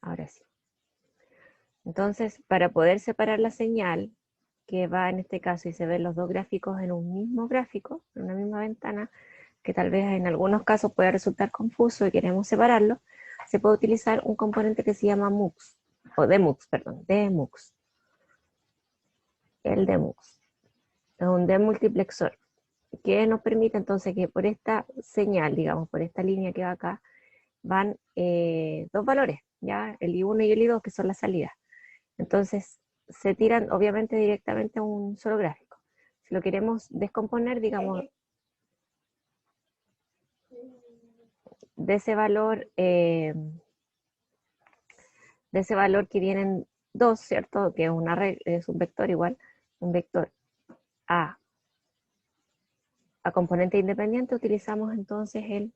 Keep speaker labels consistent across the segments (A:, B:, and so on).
A: Ahora sí. Entonces, para poder separar la señal, que va en este caso y se ven los dos gráficos en un mismo gráfico, en una misma ventana, que tal vez en algunos casos pueda resultar confuso y queremos separarlo, se puede utilizar un componente que se llama MUX, o DMUX, perdón, DMUX. El DMUX es un demultiplexor que nos permite entonces que por esta señal, digamos, por esta línea que va acá, van dos valores, ¿ya? El I1 y el I2, que son las salidas. Entonces, se tiran obviamente directamente a un solo gráfico. Si lo queremos descomponer, digamos, de ese valor que vienen dos, ¿cierto? Que es un vector igual, un vector a componente independiente, utilizamos entonces el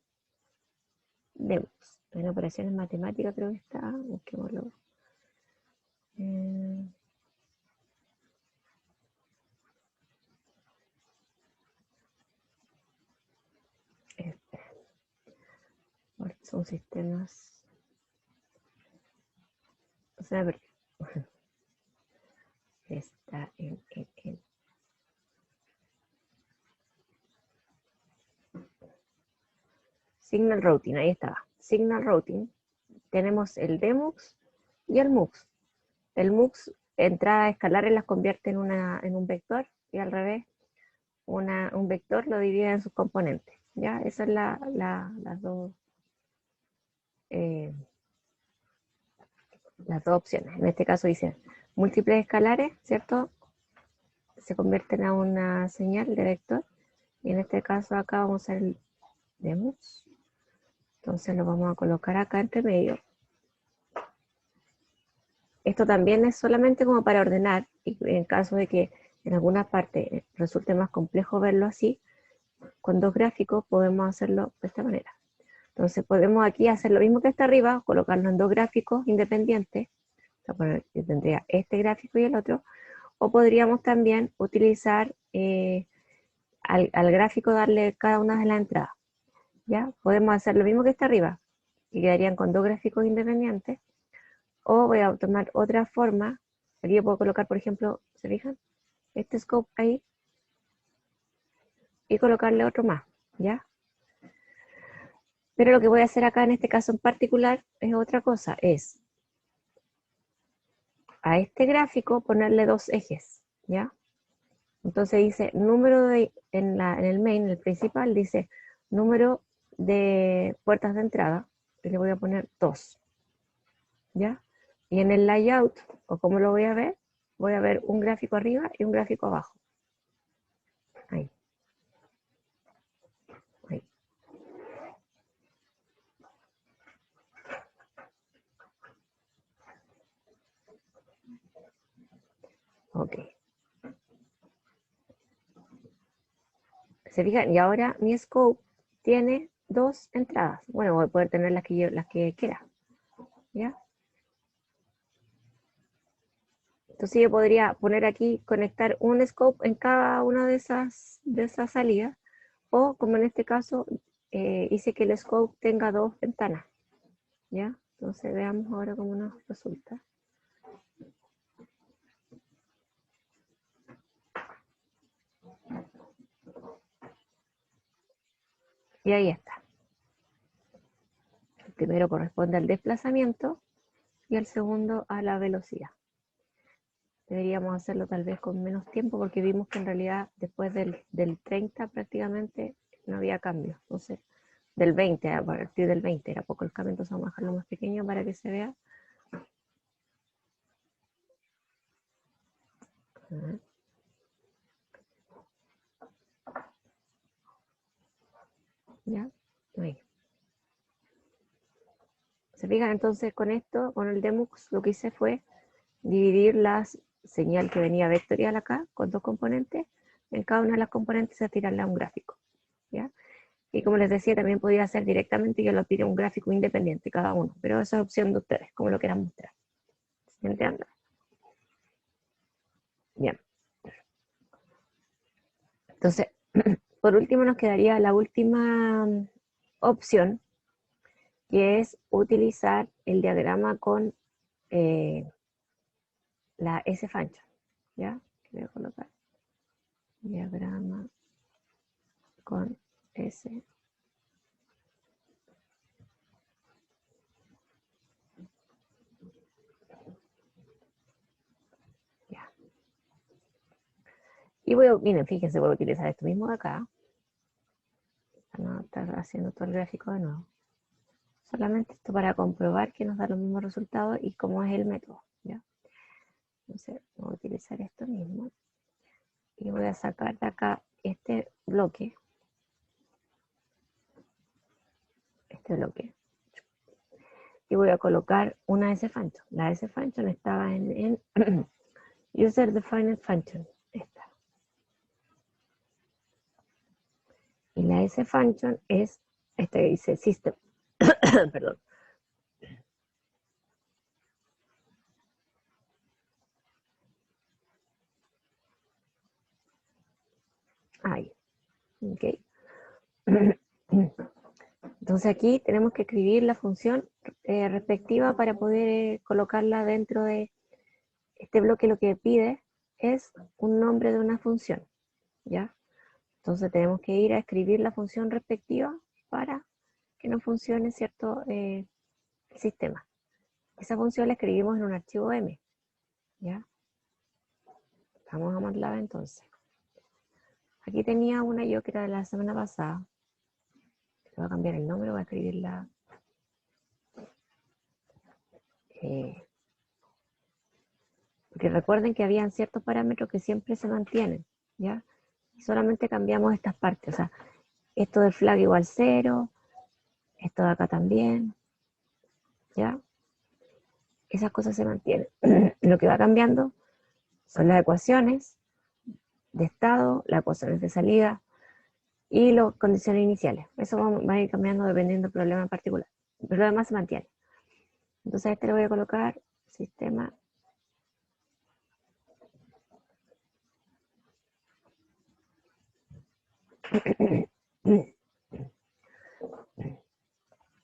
A: DEMUX. En operaciones matemáticas creo que está, busquémoslo. Son sistemas. O sea, está en Signal Routing, ahí estaba. Signal Routing. Tenemos el DEMUX y el MUX. El MUX, entradas escalares las convierte en un vector y al revés, un vector lo divide en sus componentes. ¿Ya? Esas son las dos opciones. En este caso dice múltiples escalares, ¿cierto? Se convierten a una señal de vector. Y en este caso acá vamos a hacer el DEMUX. Entonces lo vamos a colocar acá entre medio. Esto también es solamente como para ordenar, y en caso de que en alguna parte resulte más complejo verlo así, con dos gráficos podemos hacerlo de esta manera. Entonces podemos aquí hacer lo mismo que está arriba, colocarlo en dos gráficos independientes. Yo tendría este gráfico y el otro, o podríamos también utilizar al gráfico darle cada una de las entradas. ¿Ya? Podemos hacer lo mismo que está arriba, que quedarían con dos gráficos independientes, o voy a tomar otra forma. Aquí yo puedo colocar, por ejemplo, ¿se fijan? Este scope ahí, y colocarle otro más, ¿ya? Pero lo que voy a hacer acá en este caso en particular es otra cosa, es a este gráfico ponerle dos ejes, ¿ya? Entonces dice número en el main, en el principal, dice número de puertas de entrada, y le voy a poner 2, ¿ya? Y en el layout, o como lo voy a ver un gráfico arriba y un gráfico abajo. Ahí. Ahí. Ok. ¿Se fijan? Y ahora mi scope tiene dos entradas. Bueno, voy a poder tener las que quiera, ¿ya? Entonces yo podría poner aquí, conectar un scope en cada una de esas salidas, o como en este caso, hice que el scope tenga dos ventanas, ¿ya? Entonces veamos ahora cómo nos resulta. Y ahí está. El primero corresponde al desplazamiento y el segundo a la velocidad. Deberíamos hacerlo tal vez con menos tiempo porque vimos que en realidad después del 30 prácticamente no había cambio. Entonces, del 20, a partir del 20 era poco el cambio, entonces vamos a dejarlo más pequeño para que se vea. ¿Ya? Ahí. ¿Se fijan? Entonces con esto, con el Demux, lo que hice fue dividir la señal que venía vectorial acá, con dos componentes. En cada una de las componentes a tirarle a un gráfico, ¿ya? Y como les decía, también podía hacer directamente, yo lo tiré a un gráfico independiente cada uno, pero eso es opción de ustedes, como lo quieran mostrar. ¿Se entiende? Bien. Entonces, por último nos quedaría la última opción, que es utilizar el diagrama con la S-function, ¿ya? Voy a colocar diagrama con S. Ya. Y miren, fíjense, voy a utilizar esto mismo de acá, para no estar haciendo todo el gráfico de nuevo. Solamente esto para comprobar que nos da los mismos resultados y cómo es el método, ¿ya? Entonces, voy a utilizar esto mismo. Y voy a sacar de acá este bloque. Y voy a colocar una S-function. La S-function estaba en User Defined Function. Esta. Y la S-function es esta que dice System. Perdón. Ahí. Ok. Entonces aquí tenemos que escribir la función respectiva para poder colocarla dentro de este bloque. Lo que pide es un nombre de una función, ¿ya? Entonces tenemos que ir a escribir la función respectiva para que nos funcione, ¿cierto?, el sistema. Esa función la escribimos en un archivo M, ¿ya? Vamos a MATLAB entonces. Aquí tenía una yo que era de la semana pasada. Le voy a cambiar el nombre, voy a escribirla. Porque recuerden que habían ciertos parámetros que siempre se mantienen, ¿ya? Y solamente cambiamos estas partes. O sea, esto del flag igual 0, esto de acá también, ¿ya? Esas cosas se mantienen. Lo que va cambiando son las ecuaciones de estado, las ecuaciones de salida y las condiciones iniciales. Eso va a ir cambiando dependiendo del problema en particular. Pero lo demás se mantiene. Entonces a este le voy a colocar sistema.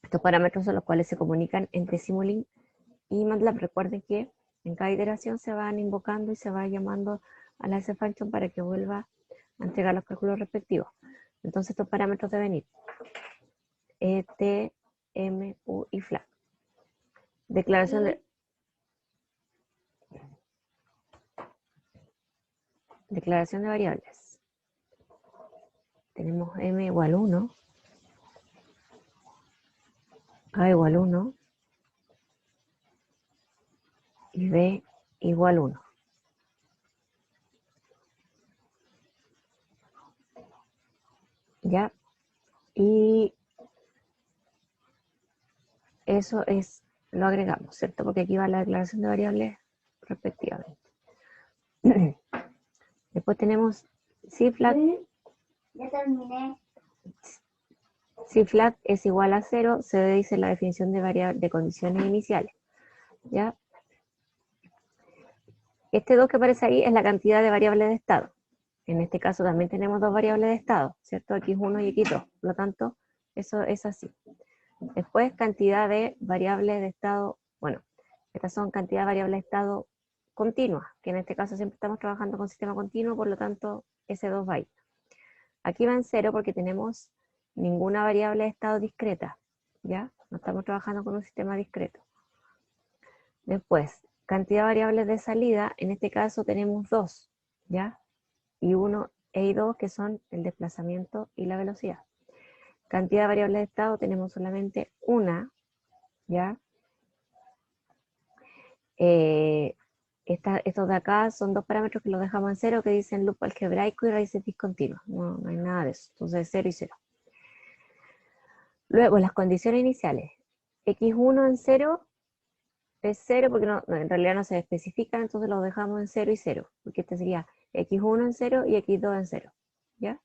A: Estos parámetros son los cuales se comunican entre Simulink y MATLAB. Recuerden que en cada iteración se van invocando y se va llamando a la S-function para que vuelva a entregar los cálculos respectivos. Entonces estos parámetros deben ir T, M, U y flag. Declaración de variables. Tenemos M igual 1, A igual 1 y B igual 1. ¿Ya? Y eso lo agregamos, ¿cierto? Porque aquí va la declaración de variables respectivamente. Después tenemos C-flat.
B: Ya terminé.
A: C-flat es igual a 0, se dice la definición de condiciones iniciales, ¿ya? Este 2 que aparece ahí es la cantidad de variables de estado. En este caso también tenemos dos variables de estado, ¿cierto? X1 y X2, por lo tanto, eso es así. Después, cantidad de variables de estado, bueno, estas son cantidad de variables de estado continuas, que en este caso siempre estamos trabajando con sistema continuo, por lo tanto, ese 2 va ahí. Aquí va en 0 porque tenemos ninguna variable de estado discreta, ¿ya? No estamos trabajando con un sistema discreto. Después, cantidad de variables de salida, en este caso tenemos 2, ¿ya? Y 1 y 2 que son el desplazamiento y la velocidad. Cantidad de variables de estado tenemos solamente una, ¿ya? Estos de acá son dos parámetros que los dejamos en 0 que dicen loop algebraico y raíces discontinuas. No hay nada de eso. Entonces 0 y 0. Luego las condiciones iniciales. X1 en 0 es 0 porque en realidad no se especifican, entonces los dejamos en 0 y 0. Porque este sería X1 en 0 y X2 en 0. ¿Ya?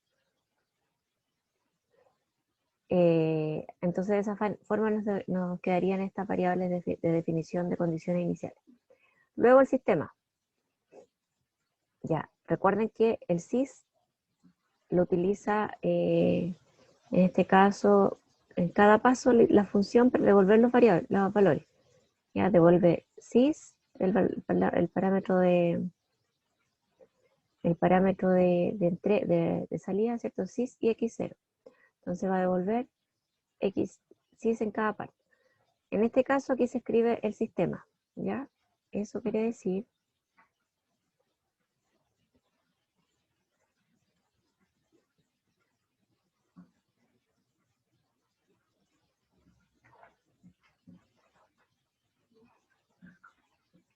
A: Entonces de esa forma nos quedarían estas variables de definición de condiciones iniciales. Luego el sistema. Ya, recuerden que el sys lo utiliza, en este caso, en cada paso la función para devolver los valores. Ya devuelve sys, el parámetro de salida, ¿cierto? Sys y x0. Entonces va a devolver x, sys en cada parte. En este caso aquí se escribe el sistema, ¿ya? Eso quiere decir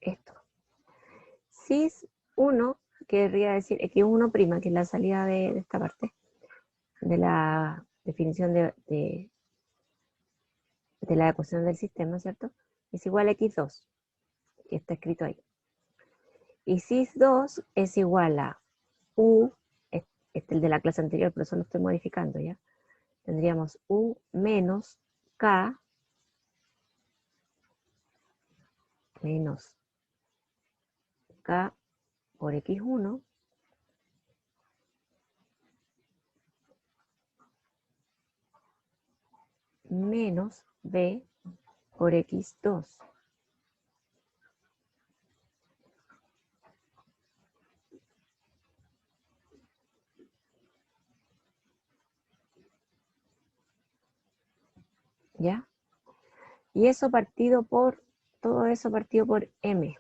A: esto. Sys 1 querría decir x1', que es la salida de esta parte, de la definición de la ecuación del sistema, ¿cierto? Es igual a x2, que está escrito ahí. Y sys2 es igual a u, este es el de la clase anterior, pero eso lo estoy modificando, ¿ya? Tendríamos u menos k menos k por x1 menos b por x2. ¿Ya? Y eso partido por, todo eso partido por m.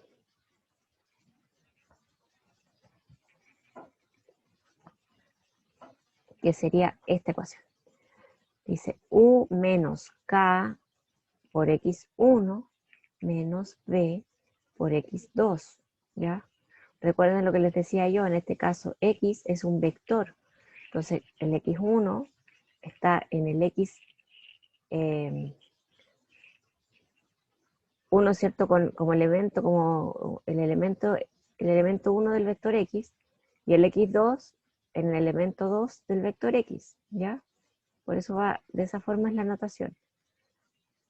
A: Que sería esta ecuación. Dice u menos k por x1 menos b por x2, ¿ya? Recuerden lo que les decía yo, en este caso x es un vector. Entonces el x1 está en el x, 1, ¿cierto? Como elemento, como el elemento 1 del vector x, y el x2 en el elemento 2 del vector x, ¿ya? Por eso va, de esa forma es la notación.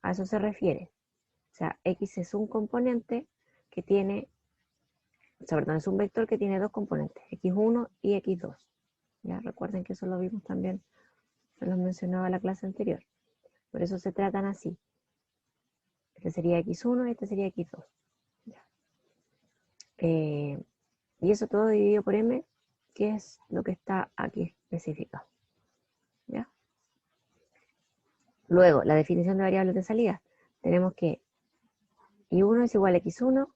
A: A eso se refiere. O sea, x es un componente que tiene, o sea, perdón, es un vector que tiene dos componentes, x1 y x2. ¿Ya? Recuerden que eso lo vimos también, se los mencionaba en la clase anterior. Por eso se tratan así. Este sería x1 y este sería x2. ¿Ya? Y eso todo dividido por m, que es lo que está aquí especificado. ¿Ya? Luego, la definición de variables de salida. Tenemos que y1 es igual a x1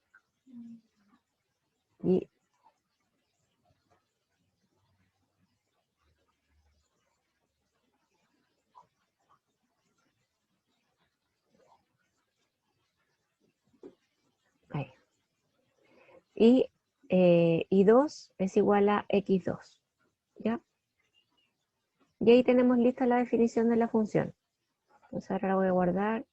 A: y ahí. Y 2 es igual a x2. ¿Ya? Y ahí tenemos lista la definición de la función. Entonces ahora la voy a guardar.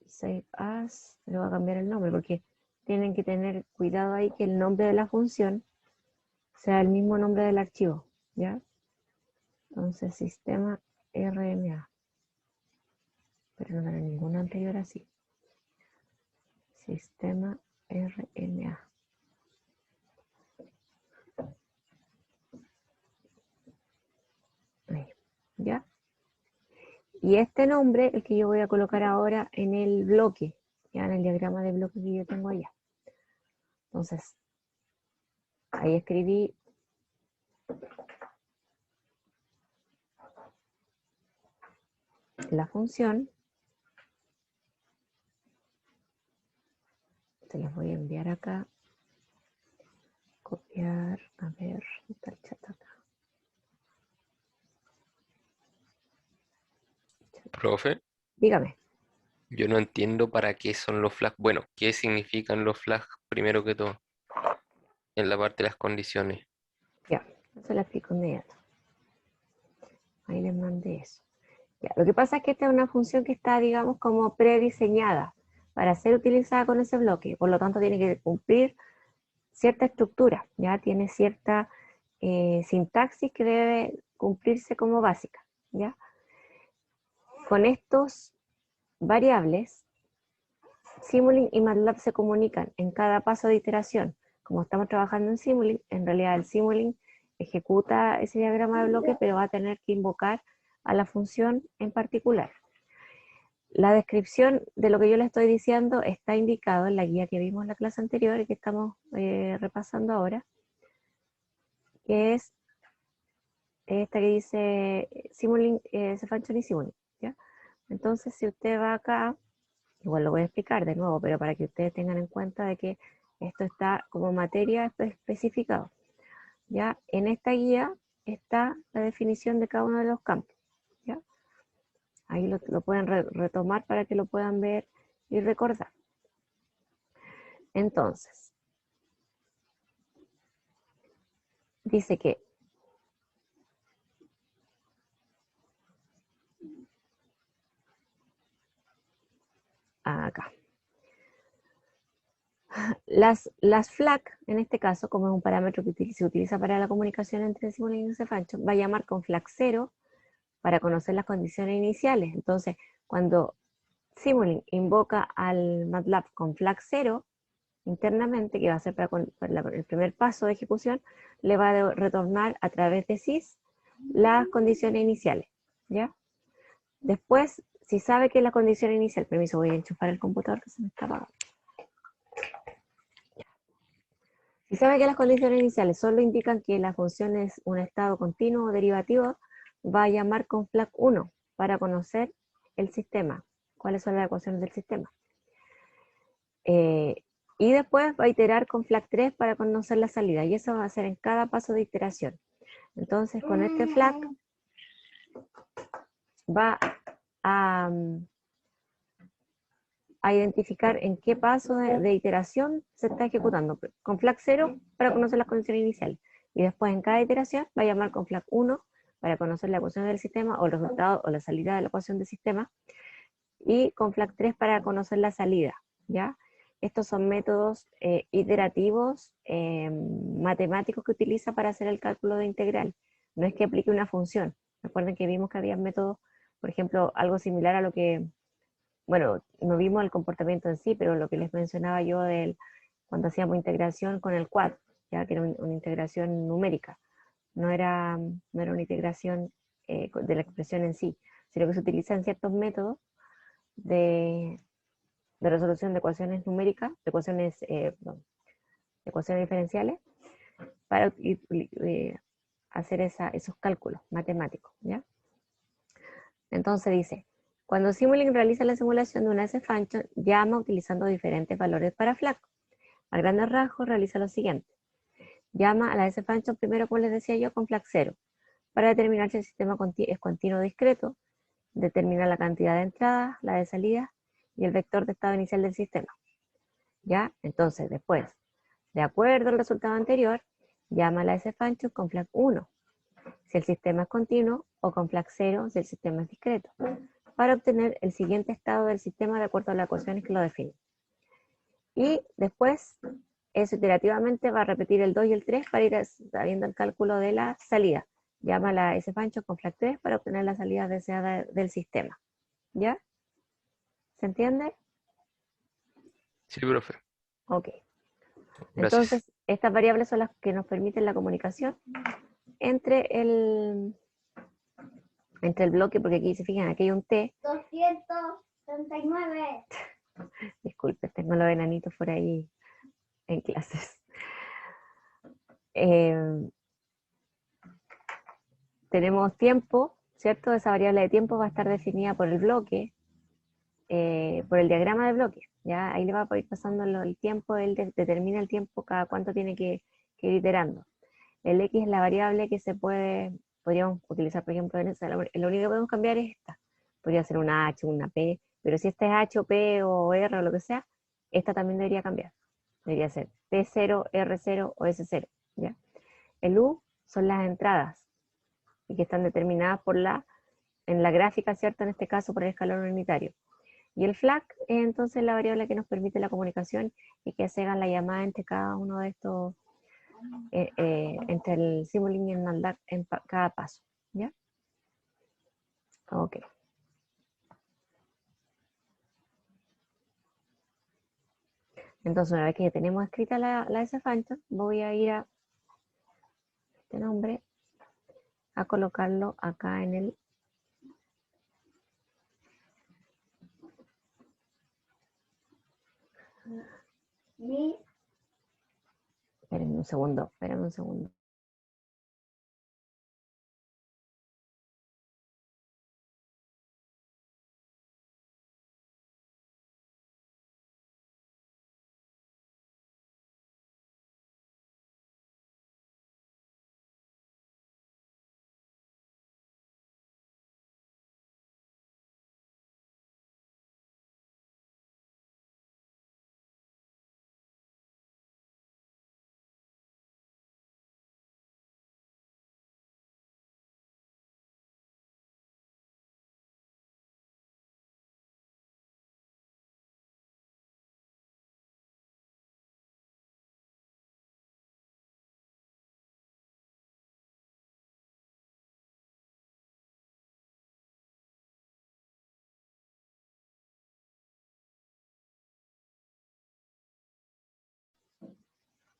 A: Save as. Le voy a cambiar el nombre porque tienen que tener cuidado ahí que el nombre de la función sea el mismo nombre del archivo. ¿Ya? Entonces sistema RMA. Pero no era ninguna anterior así. Sistema RMA. Ahí. ¿Ya? Y este nombre, el que yo voy a colocar ahora en el bloque, ya en el diagrama de bloque que yo tengo allá. Entonces, ahí escribí la función. Se las voy a enviar acá. Copiar, a ver, está el chat acá.
C: Profe,
A: Dígame.
C: yo no entiendo para qué son los flags. Bueno, ¿qué significan los flags primero que todo? En la parte de las condiciones.
A: Ya, se la explico inmediato. Ahí les mandé eso. Ya, lo que pasa es que esta es una función que está, digamos, como prediseñada para ser utilizada con ese bloque. Por lo tanto, tiene que cumplir cierta estructura. Ya tiene cierta sintaxis que debe cumplirse como básica. ¿Ya? Con estos variables, Simulink y MATLAB se comunican en cada paso de iteración. Como estamos trabajando en Simulink, en realidad el Simulink ejecuta ese diagrama de bloque, pero va a tener que invocar a la función en particular. La descripción de lo que yo le estoy diciendo está indicado en la guía que vimos en la clase anterior y que estamos repasando ahora, que es esta que dice Simulink, Cefanchon y Simulink, ¿ya? Entonces, si usted va acá, igual lo voy a explicar de nuevo, pero para que ustedes tengan en cuenta de que esto está como materia especificado, ¿ya? En esta guía está la definición de cada uno de los campos, ¿ya? Ahí lo pueden retomar para que lo puedan ver y recordar. Entonces, dice que acá. Las FLAG, en este caso, como es un parámetro que se utiliza para la comunicación entre Simulink y Cefanchon, va a llamar con FLAG 0 para conocer las condiciones iniciales. Entonces, cuando Simulink invoca al MATLAB con FLAG 0, internamente, que va a ser para el primer paso de ejecución, le va a retornar a través de sys las condiciones iniciales, ¿ya? Después, si sabe que la condición inicial, permiso, voy a enchufar el computador que se me está apagando. Si sabe que las condiciones iniciales solo indican que la función es un estado continuo o derivativo, va a llamar con FLAG 1 para conocer el sistema, cuáles son las ecuaciones del sistema. Y después va a iterar con FLAG 3 para conocer la salida, y eso va a ser en cada paso de iteración. Entonces, con este FLAG va a identificar en qué paso de iteración se está ejecutando. Con FLAG 0 para conocer las condiciones iniciales. Y después en cada iteración va a llamar con FLAG 1 para conocer la ecuación del sistema o el resultado o la salida de la ecuación del sistema. Y con FLAG 3 para conocer la salida, ¿ya? Estos son métodos iterativos matemáticos que utiliza para hacer el cálculo de integral. No es que aplique una función. Recuerden que vimos que había métodos, por ejemplo, algo similar a lo que, bueno, no vimos el comportamiento en sí, pero lo que les mencionaba yo cuando hacíamos integración con el quad, ya que era una integración numérica. No era una integración de la expresión en sí, sino que se utilizan ciertos métodos de resolución de ecuaciones numéricas, de ecuaciones diferenciales, para hacer esos cálculos matemáticos, ¿ya? Entonces dice, cuando Simulink realiza la simulación de una Cefanchon, llama utilizando diferentes valores para FLAG. A grandes rasgos realiza lo siguiente. Llama a la Cefanchon primero, como les decía yo, con FLAG 0, para determinar si el sistema es continuo o discreto, determina la cantidad de entradas, la de salidas y el vector de estado inicial del sistema. ¿Ya? Entonces, después, de acuerdo al resultado anterior, llama a la Cefanchon con FLAG 1, si el sistema es continuo, o con FLAG 0 si el sistema es discreto, para obtener el siguiente estado del sistema de acuerdo a las ecuaciones que lo definen. Y después, eso iterativamente va a repetir el 2 y el 3 para ir sabiendo el cálculo de la salida. Llama a la Cefanchon con FLAG 3 para obtener la salida deseada del sistema. ¿Ya? ¿Se entiende?
C: Sí, profe.
A: Ok.
C: Gracias.
A: Entonces, estas variables son las que nos permiten la comunicación entre el bloque, porque aquí se fijan, aquí hay un T.
B: 239.
A: Disculpe, tengo los enanitos por ahí en clases. Tenemos tiempo, ¿cierto? Esa variable de tiempo va a estar definida por el bloque, por el diagrama de bloque. ¿Ya? Ahí le va a ir pasando el tiempo, él determina el tiempo cada cuánto tiene que ir iterando. El X es la variable que podríamos utilizar, por ejemplo, en esa. Lo único que podemos cambiar es esta. Podría ser una H, una P, pero si esta es H o P o R o lo que sea, esta también debería cambiar. Debería ser P0, R0 o S0. ¿Ya? El U son las entradas, y que están determinadas en la gráfica, ¿cierto? En este caso por el escalón unitario. Y el FLAG es entonces la variable que nos permite la comunicación y que se haga la llamada entre cada uno de estos, entre el Simulink y el MATLAB en cada paso. ¿Ya? Ok. Entonces, una vez que ya tenemos escrita la Cefanchon, voy a ir a este nombre, a colocarlo acá en el
B: Mi,
A: Espérenme un segundo, espérenme un segundo.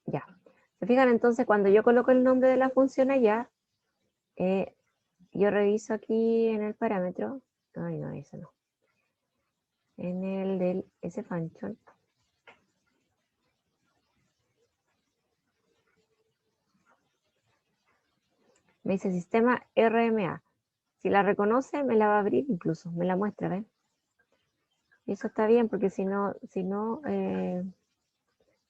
A: Ya. ¿Se fijan entonces cuando yo coloco el nombre de la función allá, yo reviso aquí en el parámetro, ay no, eso no, en el del ese function, me dice sistema RMA. Si la reconoce, me la va a abrir incluso, me la muestra, ¿ven? Y eso está bien porque si no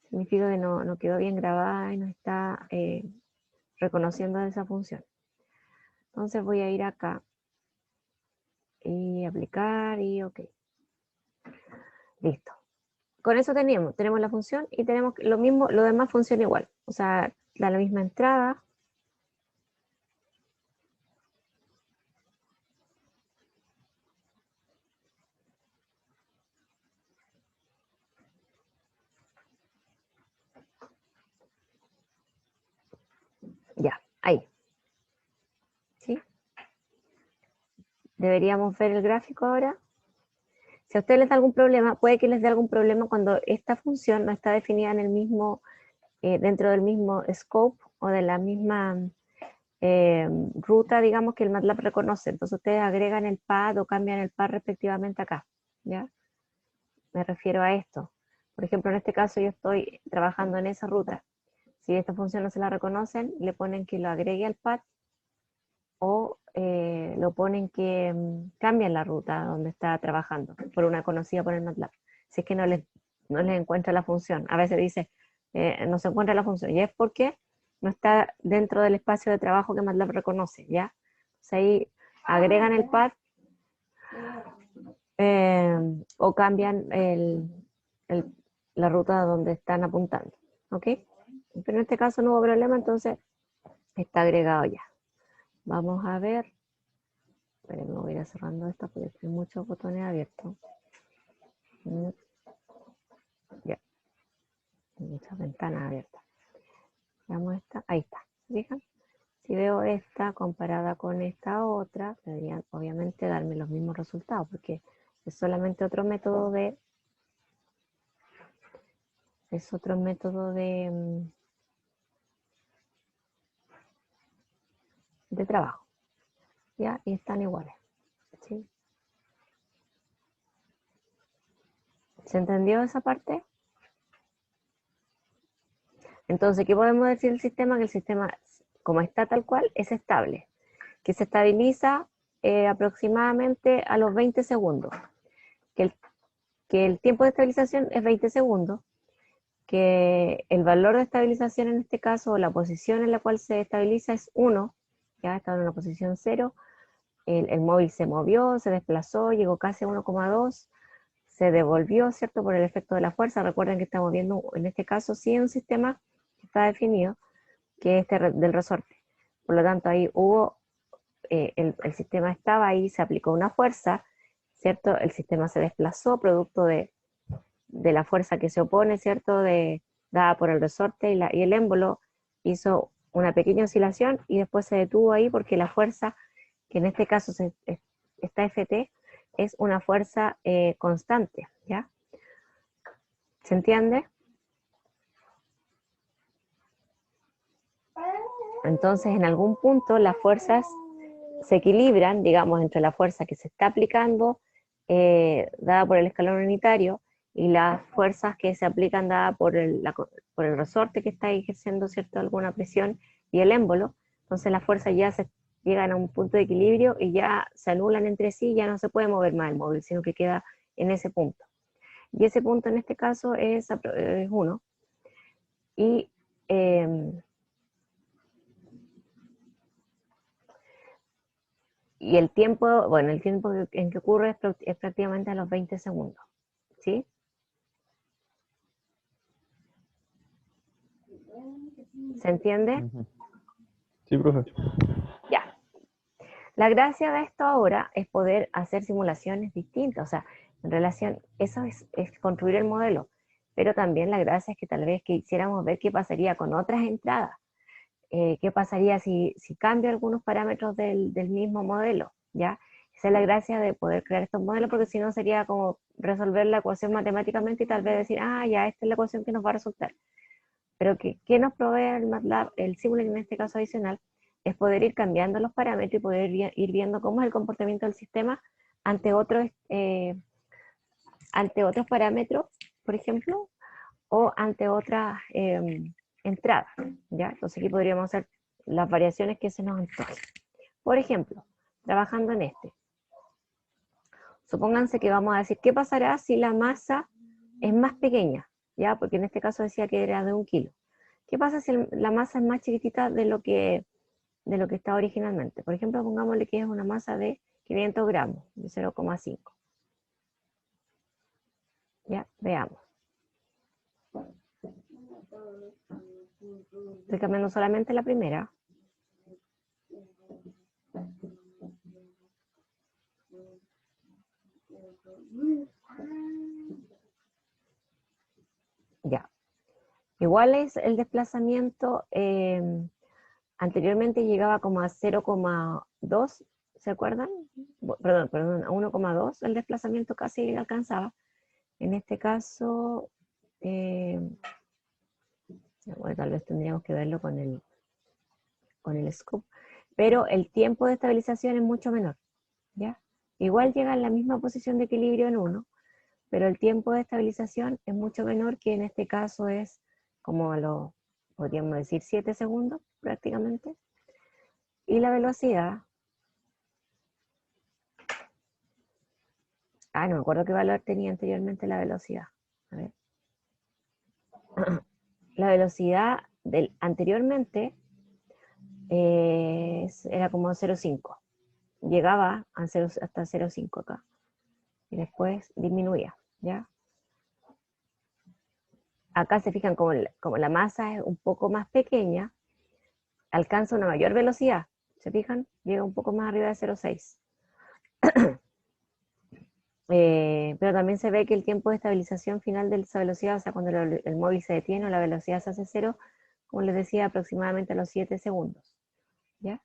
A: significa que no quedó bien grabada y no está reconociendo esa función. Entonces voy a ir acá y aplicar y ok. Listo. Con eso tenemos la función y tenemos lo mismo, lo demás funciona igual. O sea, da la misma entrada. Ya, ahí. ¿Sí? Deberíamos ver el gráfico ahora. Si a ustedes les da algún problema, puede que les dé algún problema cuando esta función no está definida en el mismo, dentro del mismo scope o de la misma ruta, digamos, que el MATLAB reconoce. Entonces ustedes agregan el pad o cambian el pad respectivamente acá. ¿Ya? Me refiero a esto. Por ejemplo, en este caso yo estoy trabajando en esa ruta. Si esta función no se la reconocen, le ponen que lo agregue al pad o lo ponen que cambien la ruta donde está trabajando por una conocida por el MATLAB. Si es que no les encuentra la función. A veces dice, no se encuentra la función. Y es porque no está dentro del espacio de trabajo que MATLAB reconoce, ¿ya? Entonces ahí agregan el pad o cambian la ruta donde están apuntando, ¿ok? Pero en este caso no hubo problema, entonces está agregado ya. Vamos a ver. Esperen, me voy a ir cerrando esto porque hay muchos botones abiertos. Ya, muchas ventanas abiertas. Veamos esta, ahí está. ¿Fijan? Si veo esta comparada con esta otra, deberían obviamente darme los mismos resultados porque es solamente otro método de de trabajo, ¿ya? Y están iguales, ¿sí? ¿Se entendió esa parte? Entonces, ¿qué podemos decir del sistema? Que el sistema, como está tal cual, es estable, que se estabiliza aproximadamente a los 20 segundos, que el tiempo de estabilización es 20 segundos, que el valor de estabilización en este caso, o la posición en la cual se estabiliza es 1, ya está en una posición 0, el móvil se movió, se desplazó, llegó casi a 1,2, se devolvió, ¿cierto? Por el efecto de la fuerza. Recuerden que estamos viendo, en este caso, sí un sistema que está definido, que es del resorte. Por lo tanto, ahí hubo, el sistema estaba ahí, se aplicó una fuerza, ¿cierto? El sistema se desplazó producto de la fuerza que se opone, ¿cierto? Dada por el resorte y el émbolo hizo una pequeña oscilación y después se detuvo ahí porque la fuerza, que en este caso está Ft, es una fuerza constante, ¿ya? ¿Se entiende? Entonces, en algún punto las fuerzas se equilibran, digamos, entre la fuerza que se está aplicando, dada por el escalón unitario, y las fuerzas que se aplican dadas por por el resorte que está ejerciendo, ¿cierto?, alguna presión, y el émbolo. Entonces las fuerzas ya llegan a un punto de equilibrio y ya se anulan entre sí, y ya no se puede mover más el móvil, sino que queda en ese punto. Y ese punto en este caso es 1. Y el tiempo, bueno, el tiempo en que ocurre es prácticamente a los 20 segundos, ¿sí? ¿Se entiende?
D: Ujú. Sí, profe.
A: Ya. La gracia de esto ahora es poder hacer simulaciones distintas, o sea, en relación, eso es construir el modelo, pero también la gracia es que tal vez quisiéramos ver qué pasaría con otras entradas, qué pasaría si cambio algunos parámetros del mismo modelo, ¿ya? Esa es la gracia de poder crear estos modelos, porque si no sería como resolver la ecuación matemáticamente y tal vez decir, ah, ya, esta es la ecuación que nos va a resultar. Pero ¿qué nos provee el MATLAB, el Simulink en este caso adicional? Es poder ir cambiando los parámetros y poder ir viendo cómo es el comportamiento del sistema ante otros parámetros, por ejemplo, o ante otras entradas, ¿ya? Entonces aquí podríamos hacer las variaciones que se nos antojen. Por ejemplo, trabajando en este, supónganse que vamos a decir, ¿qué pasará si la masa es más pequeña? ¿Ya? Porque en este caso decía que era de 1 kilo. ¿Qué pasa si la masa es más chiquitita de lo que está originalmente? Por ejemplo, pongámosle que es una masa de 500 gramos, de 0,5. Ya, veamos. Estoy cambiando solamente la primera. Ya. Igual es el desplazamiento, anteriormente llegaba como a 0,2, ¿se acuerdan? Perdón, a 1,2 el desplazamiento casi alcanzaba. En este caso, bueno, tal vez tendríamos que verlo con el scope, pero el tiempo de estabilización es mucho menor, ¿ya? Igual llega en la misma posición de equilibrio en 1, pero el tiempo de estabilización es mucho menor, que en este caso es como podríamos decir 7 segundos prácticamente. Y la velocidad, no me acuerdo qué valor tenía anteriormente la velocidad. A ver. La velocidad anteriormente era como 0,5. Llegaba hasta 0,5 acá. Y después disminuía, ¿ya? Acá se fijan como la masa es un poco más pequeña, alcanza una mayor velocidad. ¿Se fijan? Llega un poco más arriba de 0,6. Pero también se ve que el tiempo de estabilización final de esa velocidad, o sea, cuando el móvil se detiene o la velocidad se hace 0, como les decía, aproximadamente a los 7 segundos. ¿Ya?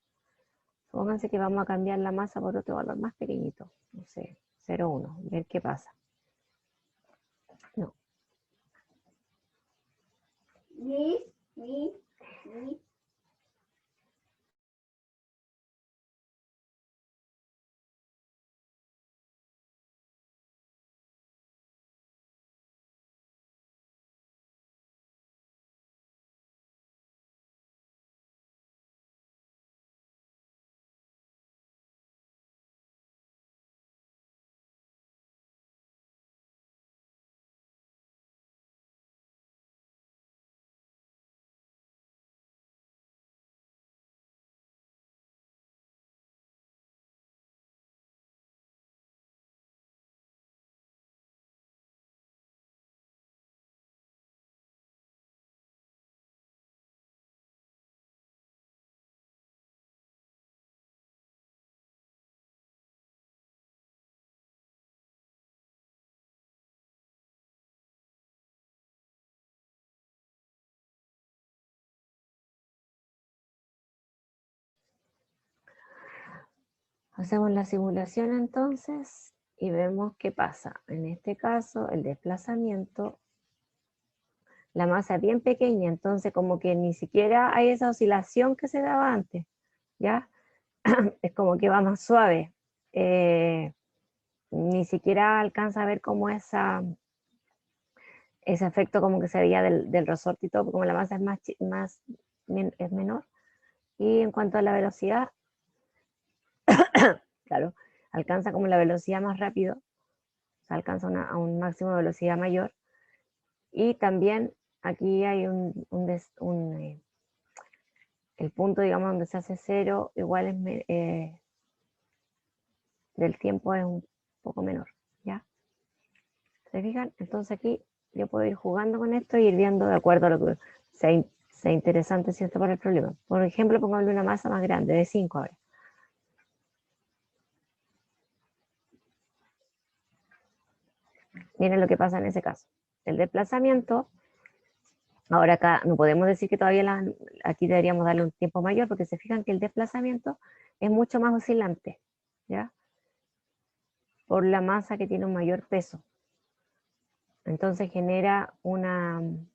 A: Pónganse que vamos a cambiar la masa por otro valor más pequeñito, no sé, 0,1, ver qué pasa. No. Hacemos la simulación entonces y vemos qué pasa. En este caso, el desplazamiento, la masa es bien pequeña, entonces como que ni siquiera hay esa oscilación que se daba antes, ¿ya? Es como que va más suave. Ni siquiera alcanza a ver como ese efecto como que se veía del resorte y todo, como la masa es menor. Y en cuanto a la velocidad, claro, alcanza como la velocidad más rápido, o sea, alcanza a un máximo de velocidad mayor. Y también aquí hay el punto, digamos, donde se hace cero, igual del tiempo es un poco menor, ¿ya? ¿Se fijan? Entonces aquí yo puedo ir jugando con esto y ir viendo de acuerdo a lo que sea interesante, ¿cierto?, para el problema. Por ejemplo, pongámosle una masa más grande, de 5 ahora. Miren lo que pasa en ese caso. El desplazamiento, ahora acá no podemos decir que todavía aquí deberíamos darle un tiempo mayor, porque se fijan que el desplazamiento es mucho más oscilante, ¿ya? Por la masa que tiene un mayor peso. Entonces genera un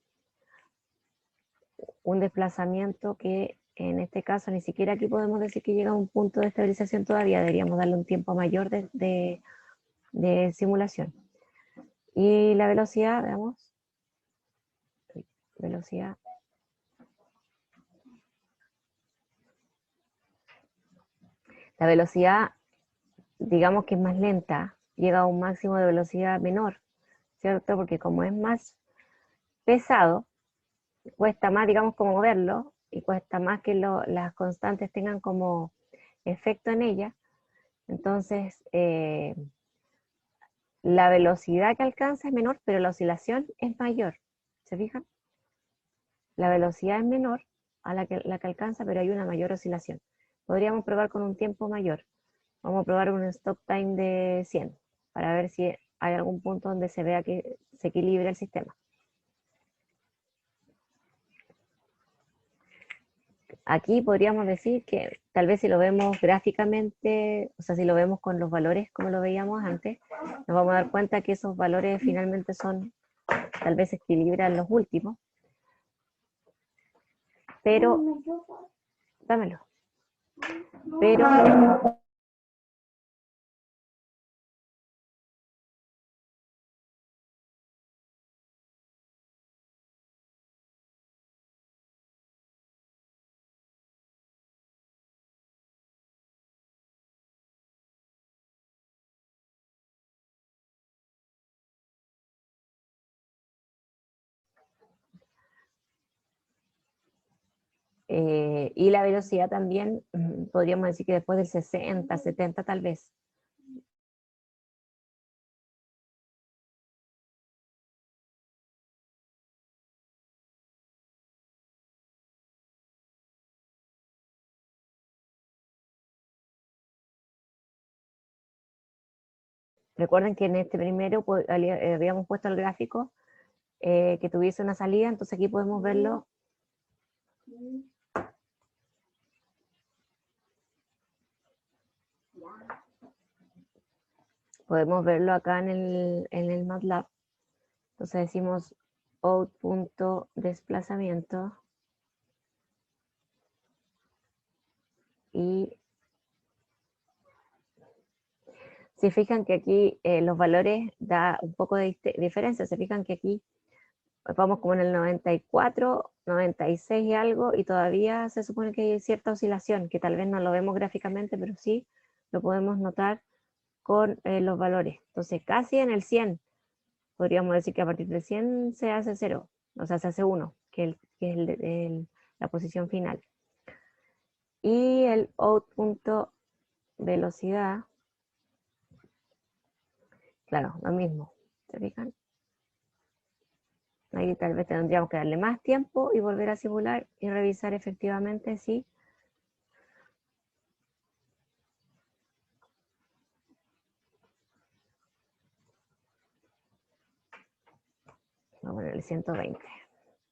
A: desplazamiento que en este caso ni siquiera aquí podemos decir que llega a un punto de estabilización todavía, deberíamos darle un tiempo mayor de simulación. Y la velocidad, veamos, velocidad. La velocidad, digamos que es más lenta, llega a un máximo de velocidad menor, ¿cierto? Porque como es más pesado, cuesta más, digamos, como moverlo, y cuesta más que las constantes tengan como efecto en ella. Entonces, la velocidad que alcanza es menor, pero la oscilación es mayor. ¿Se fijan? La velocidad es menor a la que alcanza, pero hay una mayor oscilación. Podríamos probar con un tiempo mayor. Vamos a probar un stop time de 100 para ver si hay algún punto donde se vea que se equilibra el sistema. Aquí podríamos decir que tal vez si lo vemos gráficamente, o sea, si lo vemos con los valores como lo veíamos antes, nos vamos a dar cuenta que esos valores finalmente tal vez se equilibran los últimos, pero, dámelo, pero y la velocidad también, podríamos decir que después del 60, 70 tal vez. Recuerden que en este primero habíamos puesto el gráfico que tuviese una salida, entonces aquí podemos verlo. Podemos verlo acá en el MATLAB. Entonces decimos out.desplazamiento y se fijan que aquí los valores da un poco de diferencia. Se fijan que aquí vamos como en el 94, 96 y algo, y todavía se supone que hay cierta oscilación, que tal vez no lo vemos gráficamente, pero sí lo podemos notar con los valores. Entonces casi en el 100, podríamos decir que a partir del 100 se hace 0, o sea, se hace 1, que es la posición final. Y el out.velocidad, claro, lo mismo, ¿se fijan? Ahí tal vez tendríamos que darle más tiempo y volver a simular y revisar efectivamente si vamos a poner el 120.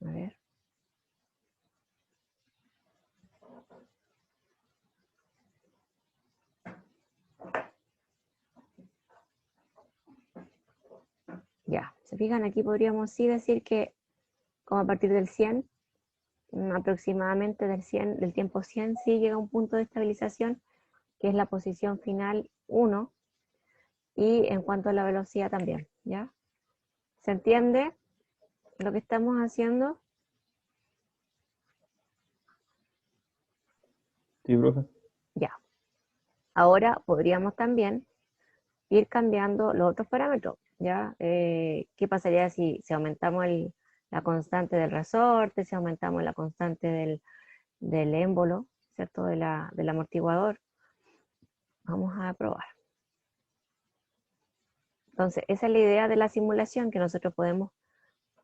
A: A ver. Ya, se fijan, aquí podríamos sí decir que como a partir del 100, aproximadamente del tiempo 100, sí llega a un punto de estabilización, que es la posición final 1, y en cuanto a la velocidad también, ¿ya? ¿Se entiende? lo que estamos haciendo?
D: Sí, profe.
A: Ya. Ahora podríamos también ir cambiando los otros parámetros, ¿ya? ¿Qué pasaría si aumentamos la constante del resorte, si aumentamos la constante del émbolo, ¿cierto? Del amortiguador. Vamos a probar. Entonces, esa es la idea de la simulación, que nosotros podemos,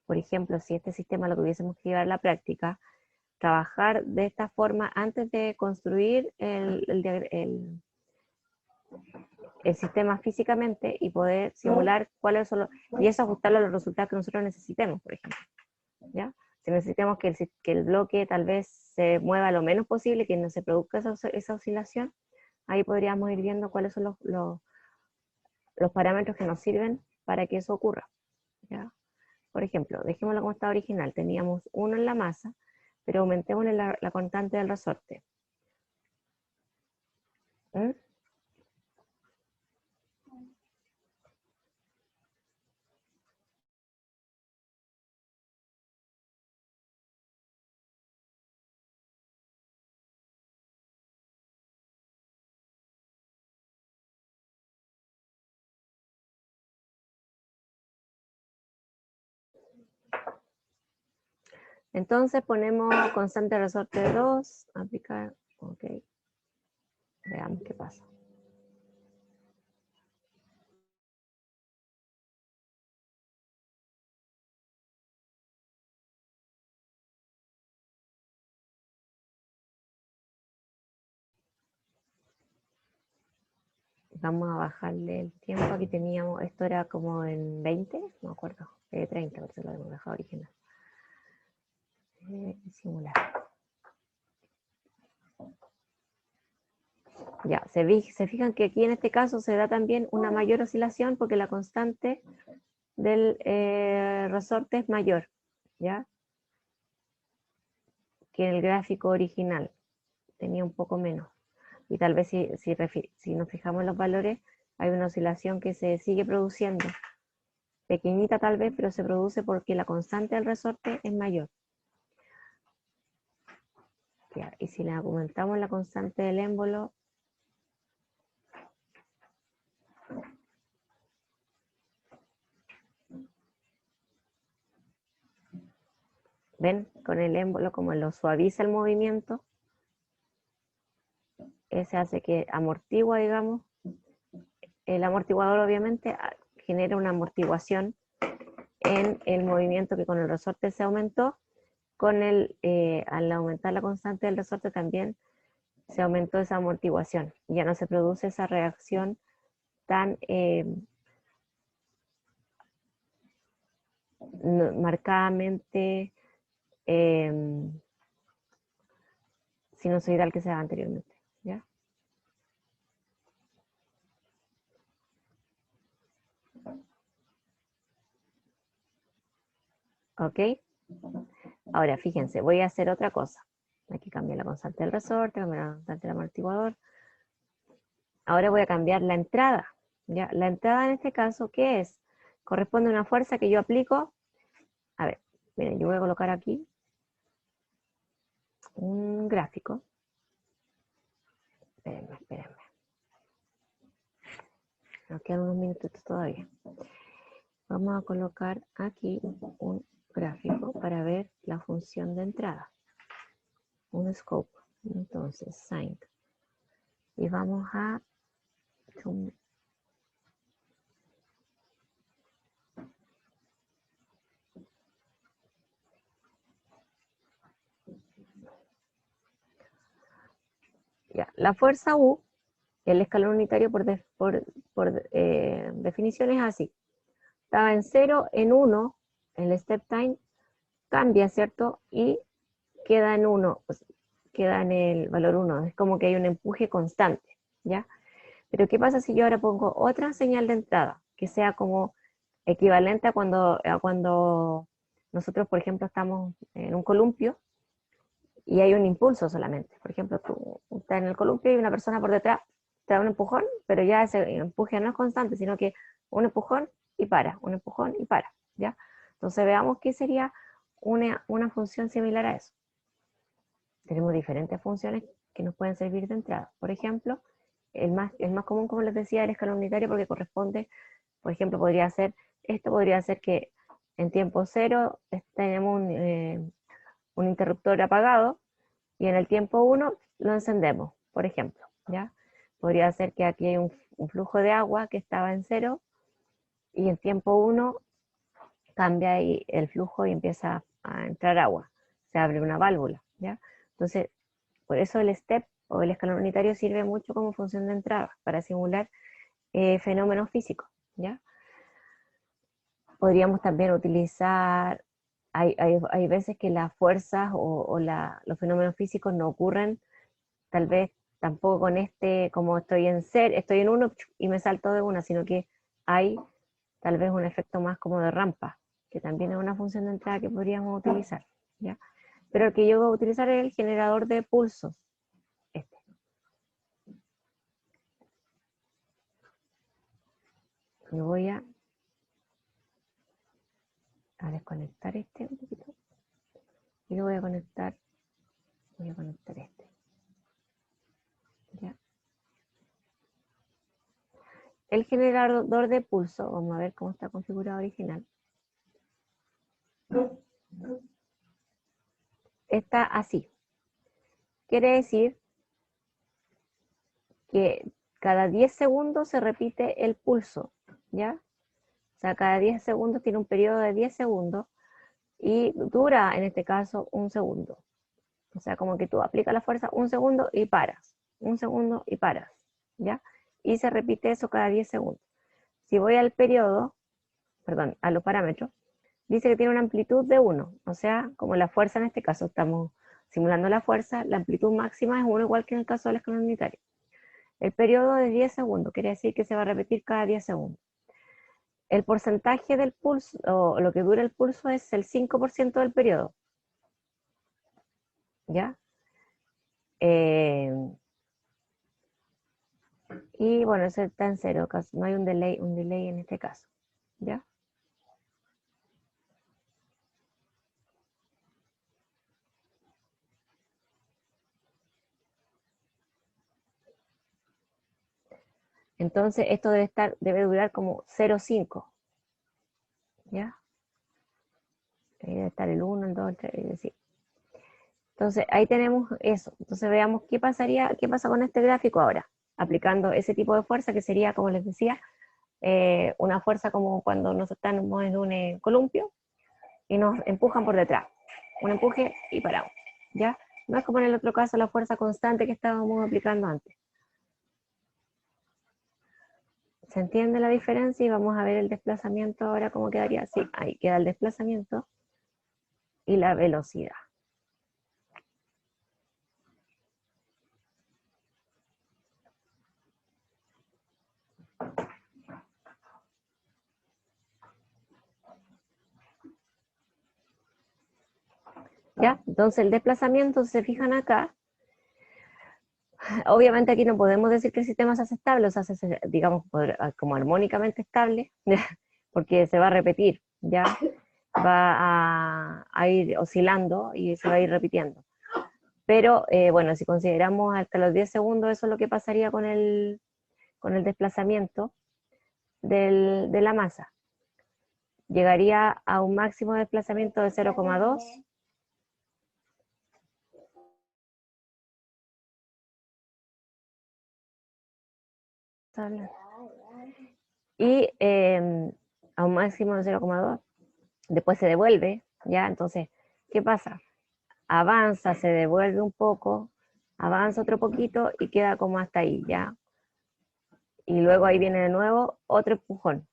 A: por ejemplo, si este sistema lo tuviésemos que llevar a la práctica, trabajar de esta forma antes de construir el sistema físicamente y poder simular cuáles son y eso ajustarlo a los resultados que nosotros necesitemos, por ejemplo. ¿Ya? Si necesitamos que el bloque tal vez se mueva lo menos posible, que no se produzca esa oscilación, ahí podríamos ir viendo cuáles son los parámetros que nos sirven para que eso ocurra. ¿Ya? Por ejemplo, dejémoslo como está original, teníamos 1 en la masa, pero aumentémosle la constante del resorte. ¿Mm? Entonces ponemos constante de resorte de 2, aplicar, ok. Veamos qué pasa. Vamos a bajarle el tiempo. Aquí teníamos, esto era como en 20, no me acuerdo, 30, por eso lo hemos dejado original. Simular. Ya, se fijan que aquí en este caso se da también una mayor oscilación porque la constante del resorte es mayor, ¿ya? Que en el gráfico original. Tenía un poco menos. Y tal vez si nos fijamos en los valores, hay una oscilación que se sigue produciendo. Pequeñita tal vez, pero se produce porque la constante del resorte es mayor. Ya, y si le aumentamos la constante del émbolo, ven, con el émbolo como lo suaviza el movimiento, ese hace que amortigua, digamos. El amortiguador obviamente genera una amortiguación en el movimiento que con el resorte se aumentó. Al aumentar la constante del resorte también se aumentó esa amortiguación. Ya no se produce esa reacción tan marcadamente sinusoidal que se daba anteriormente. ¿Ya? ¿Ok? Ahora, fíjense, voy a hacer otra cosa. Aquí cambié la constante del resorte, cambié la constante del amortiguador. Ahora voy a cambiar la entrada. ¿Ya? La entrada en este caso, ¿qué es? Corresponde a una fuerza que yo aplico. A ver, miren, yo voy a colocar aquí un gráfico. Espérenme. Nos quedan unos minutos todavía. Vamos a colocar aquí un gráfico para ver la función de entrada. Un scope. Entonces, sin. Y vamos a ya, la fuerza U, el escalón unitario por definición es así. Estaba en 0, en 1, el step time cambia, ¿cierto? Y queda en 1, pues, queda en el valor 1. Es como que hay un empuje constante, ¿ya? Pero ¿qué pasa si yo ahora pongo otra señal de entrada? Que sea como equivalente a cuando nosotros, por ejemplo, estamos en un columpio y hay un impulso solamente. Por ejemplo, tú estás en el columpio y una persona por detrás te da un empujón, pero ya ese empuje no es constante, sino que un empujón y para, un empujón y para, ¿ya? Entonces veamos qué sería una función similar a eso. Tenemos diferentes funciones que nos pueden servir de entrada. Por ejemplo, el más común, como les decía, el escalón unitario, porque corresponde, por ejemplo, esto podría ser que en tiempo cero tenemos un interruptor apagado y en el tiempo 1 lo encendemos, por ejemplo, ¿ya? Podría ser que aquí hay un flujo de agua que estaba en cero y en tiempo 1 cambia ahí el flujo y empieza a entrar agua, se abre una válvula, ¿ya? Entonces, por eso el step o el escalón unitario sirve mucho como función de entrada para simular fenómenos físicos, ¿ya? Podríamos también utilizar, hay veces que las fuerzas o los fenómenos físicos no ocurren, tal vez tampoco con como estoy en uno y me salto de una, sino que hay tal vez un efecto más como de rampa, que también es una función de entrada que podríamos utilizar, ¿ya? Pero el que yo voy a utilizar es el generador de pulsos, este. Yo voy a desconectar este un poquito y lo voy a conectar este, ¿ya? El generador de pulso, vamos a ver cómo está configurado original, está así. Quiere decir que cada 10 segundos se repite el pulso, ¿ya? O sea, cada 10 segundos tiene un periodo de 10 segundos y dura, en este caso, 1 segundo. O sea, como que tú aplicas la fuerza 1 segundo y paras, 1 segundo y paras, ¿ya? Y se repite eso cada 10 segundos. Si voy al periodo, perdón, a los parámetros, dice que tiene una amplitud de 1, o sea, como la fuerza en este caso, estamos simulando la fuerza, la amplitud máxima es 1 igual que en el caso del escalón unitario. El periodo de 10 segundos, quiere decir que se va a repetir cada 10 segundos. El porcentaje del pulso, o lo que dura el pulso, es el 5% del periodo, ¿ya? Y bueno, eso está en cero, no hay un delay en este caso, ¿ya? Entonces esto debe durar como 0,5, ¿ya? Debe estar el 1, el 2, el 3, es decir. Entonces ahí tenemos eso. Entonces veamos qué pasa con este gráfico ahora, aplicando ese tipo de fuerza que sería, como les decía, una fuerza como cuando nos estamos en un columpio y nos empujan por detrás. Un empuje y paramos, ¿ya? No es como en el otro caso la fuerza constante que estábamos aplicando antes. ¿Se entiende la diferencia? Y vamos a ver el desplazamiento ahora cómo quedaría. Sí, ahí queda el desplazamiento y la velocidad. ¿Ya? Entonces el desplazamiento, si se fijan acá, obviamente aquí no podemos decir que el sistema se hace estable, o sea, se hace, digamos, como armónicamente estable, porque se va a repetir, ¿ya? Va a ir oscilando y se va a ir repitiendo. Pero, bueno, si consideramos hasta los 10 segundos, eso es lo que pasaría con el desplazamiento de la masa. Llegaría a un máximo de desplazamiento de 0,2. Y a un máximo de 0,2. Después se devuelve, ¿ya? Entonces, ¿qué pasa? Avanza, se devuelve un poco, avanza otro poquito y queda como hasta ahí, ¿ya? Y luego ahí viene de nuevo otro empujón.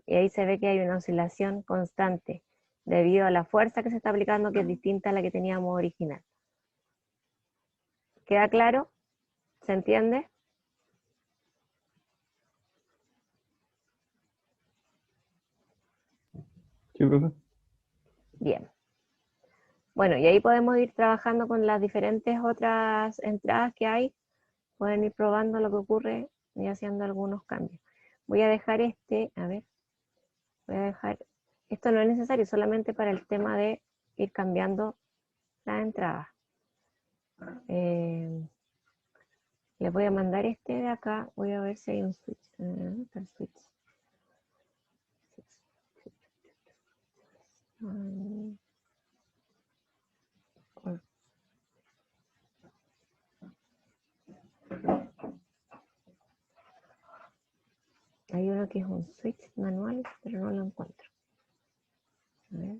A: Y ahí se ve que hay una oscilación constante debido a la fuerza que se está aplicando, que es distinta a la que teníamos original. ¿Queda claro? ¿Se entiende?
D: Sí, profe.
A: Bien. Bueno, y ahí podemos ir trabajando con las diferentes otras entradas que hay. Pueden ir probando lo que ocurre y haciendo algunos cambios. Voy a dejar a ver, voy a dejar Esto no es necesario, solamente para el tema de ir cambiando la entrada. Les voy a mandar este de acá. Voy a ver si hay un switch. ¿Dónde está el switch? Hay uno que es un switch manual, pero no lo encuentro. A ver.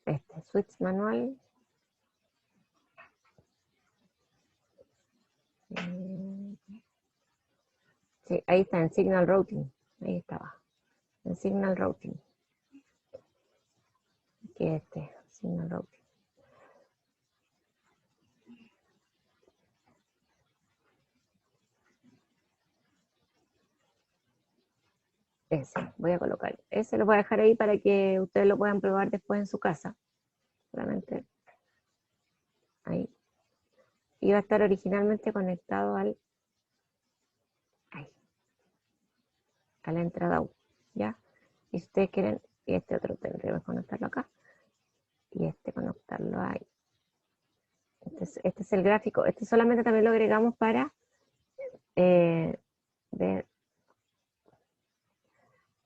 A: Este, switch manual. Sí, ahí está en Signal Routing. Ahí estaba. En Signal Routing. Aquí este, Signal Routing. Ese, voy a colocar. Ese lo voy a dejar ahí para que ustedes lo puedan probar después en su casa. Solamente ahí. Iba a estar originalmente conectado al ahí, a la entrada U, ¿ya? Y si ustedes quieren, este otro tendremos que conectarlo acá. Y este conectarlo ahí. Este es el gráfico. Este solamente también lo agregamos para ver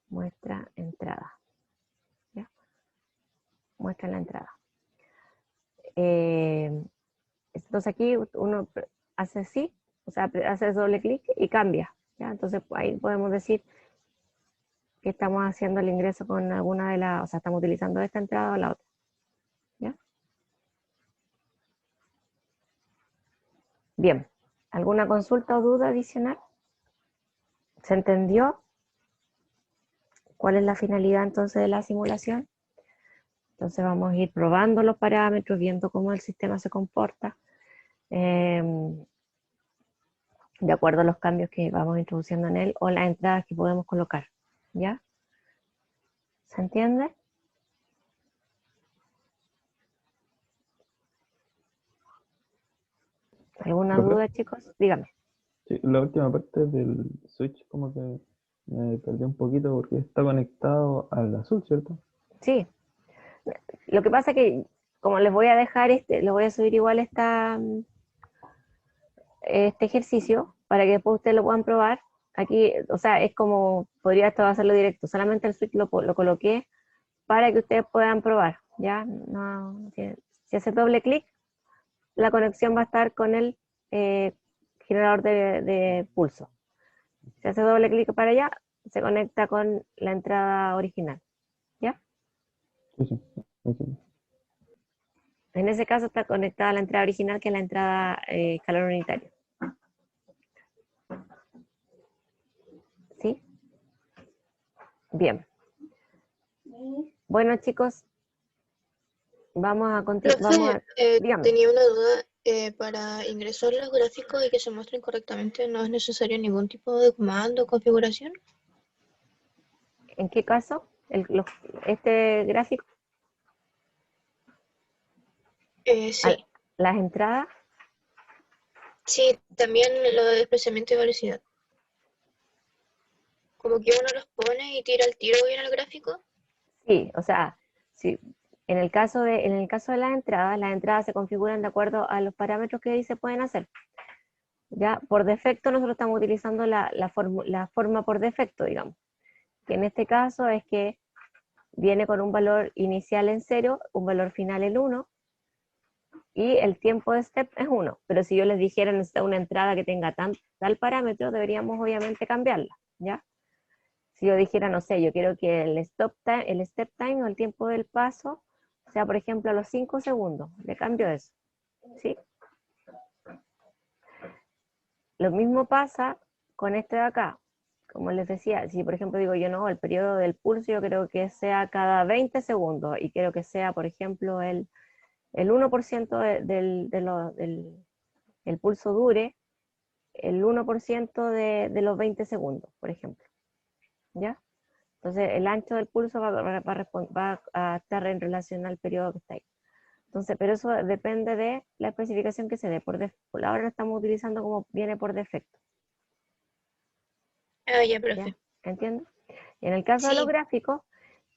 A: muestra entrada. ¿Ya? Muestra la entrada. Entonces aquí uno hace así, o sea, hace doble clic y cambia. ¿Ya? Entonces ahí podemos decir que estamos haciendo el ingreso con alguna de las, o sea, estamos utilizando esta entrada o la otra. ¿Ya? Bien, ¿alguna consulta o duda adicional? ¿Se entendió cuál es la finalidad entonces de la simulación? Entonces vamos a ir probando los parámetros, viendo cómo el sistema se comporta, de acuerdo a los cambios que vamos introduciendo en él o las entradas que podemos colocar. ¿Ya? ¿Se entiende? ¿Alguna
D: ¿Profe?
A: duda, chicos? Dígame.
D: Sí, la última parte del switch como que me perdí un poquito porque está conectado al azul, ¿cierto?
A: Sí. Lo que pasa que, como les voy a dejar les voy a subir igual este ejercicio para que después ustedes lo puedan probar. Aquí, o sea, es como, podría esto hacerlo directo, solamente el switch lo coloqué para que ustedes puedan probar, ¿ya? No, si hace doble clic, la conexión va a estar con el generador de pulso. Si hace doble clic para allá, se conecta con la entrada original, ¿ya?
D: Sí, sí. Entiendo.
A: En ese caso está conectada a la entrada original, que es la entrada calor unitario. ¿Sí? Bien. Bueno, chicos, vamos a continuar.
E: Profe,
A: Dígame.
E: tenía una duda. Para ingresar los gráficos y que se muestren correctamente, ¿no es necesario ningún tipo de comando o configuración?
A: ¿En qué caso? Este gráfico,
E: Sí,
A: las entradas,
E: sí, también lo de desplazamiento y velocidad. Como que uno los pone y tira el tiro bien al gráfico.
A: sí, o sea, sí, en el caso de las entradas se configuran de acuerdo a los parámetros que ahí se pueden hacer. Ya, por defecto nosotros estamos utilizando la forma por defecto, digamos, que en este caso es que viene con un valor inicial en 0, un valor final en 1, y el tiempo de step es 1. Pero si yo les dijera necesito una entrada que tenga tal parámetro, deberíamos obviamente cambiarla, ¿ya? Si yo dijera, no sé, yo quiero que el step time o el tiempo del paso sea, por ejemplo, a los 5 segundos, le cambio eso, ¿sí? Lo mismo pasa con este de acá. Como les decía, si por ejemplo digo yo no, el periodo del pulso yo creo que sea cada 20 segundos y quiero que sea, por ejemplo, el 1% del pulso dure, el 1% de los 20 segundos, por ejemplo. ¿Ya? Entonces, el ancho del pulso va a estar en relación al periodo que está ahí. Entonces, pero eso depende de la especificación que se dé. Por ahora lo estamos utilizando como viene por defecto.
E: Ah, ya,
A: ¿Ya?
E: profe.
A: ¿Entiendes? Y en el caso de los
E: Sí.
A: gráficos,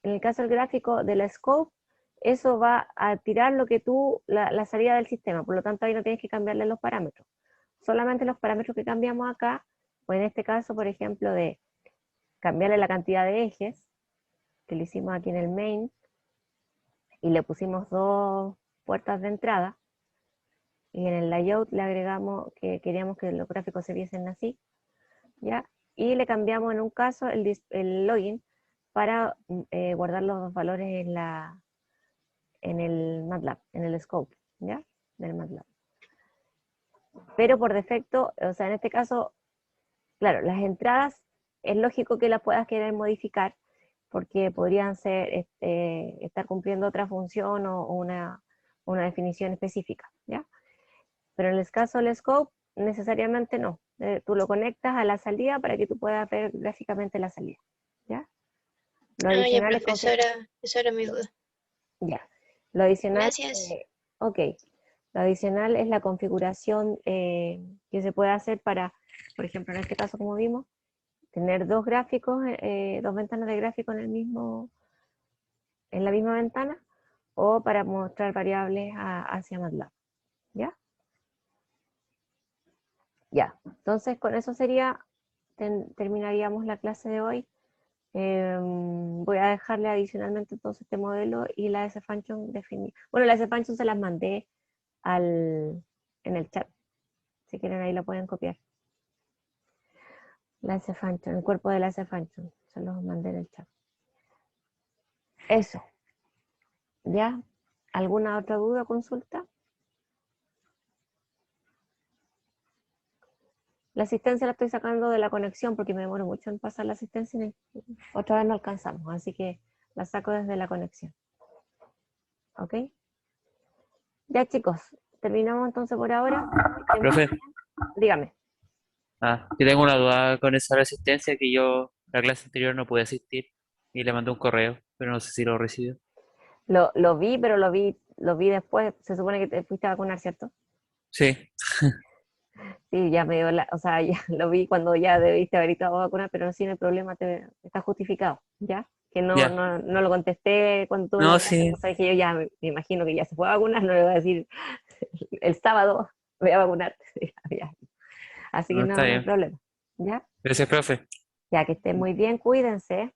A: en el caso del gráfico de la scope, eso va a tirar lo que la salida del sistema, por lo tanto ahí no tienes que cambiarle los parámetros. Solamente los parámetros que cambiamos acá, o en este caso, por ejemplo, de cambiarle la cantidad de ejes, que lo hicimos aquí en el main, y le pusimos 2 puertas de entrada, y en el layout le agregamos que queríamos que los gráficos se viesen así, ¿ya? Y le cambiamos en un caso el login para guardar los valores en el MATLAB, en el scope, ¿ya? Del MATLAB. Pero por defecto, o sea, en este caso, claro, las entradas es lógico que las puedas querer modificar porque podrían ser, estar cumpliendo otra función o una definición específica, ¿ya? Pero en el caso del scope, necesariamente no. Tú lo conectas a la salida para que tú puedas ver gráficamente la salida, ¿ya? Lo
E: Ah, ya,
A: adicional es
E: profe, esa era mi duda.
A: ya. Lo adicional,
E: Gracias.
A: ok. Lo adicional es la configuración que se puede hacer para, por ejemplo, en este caso como vimos, tener dos gráficos, 2 ventanas de gráfico en la misma ventana, o para mostrar variables hacia MATLAB, ¿ya? Ya, entonces con eso terminaríamos la clase de hoy. Voy a dejarle adicionalmente entonces este modelo y la S-Function definida. Bueno, la S-Function se las mandé en el chat. Si quieren ahí la pueden copiar. La S-Function, el cuerpo de la S-Function. Se los mandé en el chat. Eso. ¿Ya? ¿Alguna otra duda o consulta? La asistencia la estoy sacando de la conexión porque me demoro mucho en pasar la asistencia y otra vez no alcanzamos. Así que la saco desde la conexión. ¿Ok? Ya chicos, terminamos entonces por ahora.
F: Profe,
A: Dígame.
F: yo tengo una duda con esa resistencia que yo la clase anterior no pude asistir y le mandé un correo, pero no sé si lo recibió.
A: Lo vi, pero lo vi después. Se supone que te fuiste a vacunar, ¿cierto?
F: Sí,
A: Sí, ya me dio o sea, ya lo vi cuando ya debiste haber ido a vacunar, pero sí, no hay problema, está justificado, ¿ya? Que
F: ya.
A: no lo contesté cuando tú me lo
F: No,
A: mandaste,
F: sí,
A: entonces dije yo ya me imagino que ya se fue a vacunar, no le voy a decir el sábado voy a vacunar. Ya. Así que
F: no está
A: no hay
F: bien.
A: problema, ¿ya?
F: Gracias, profe.
A: Ya que estén muy bien, cuídense.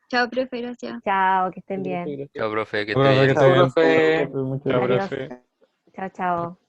E: Chao, profe, gracias.
A: Chao, que estén bien.
C: Chao, profe, que esté
D: Profe, que
C: bien.
D: esté
F: Chao,
D: bien.
F: profe.
D: Profe, muchas
G: Chao,
D: gracias.
A: Adiós.
G: profe.
A: Chao, chao.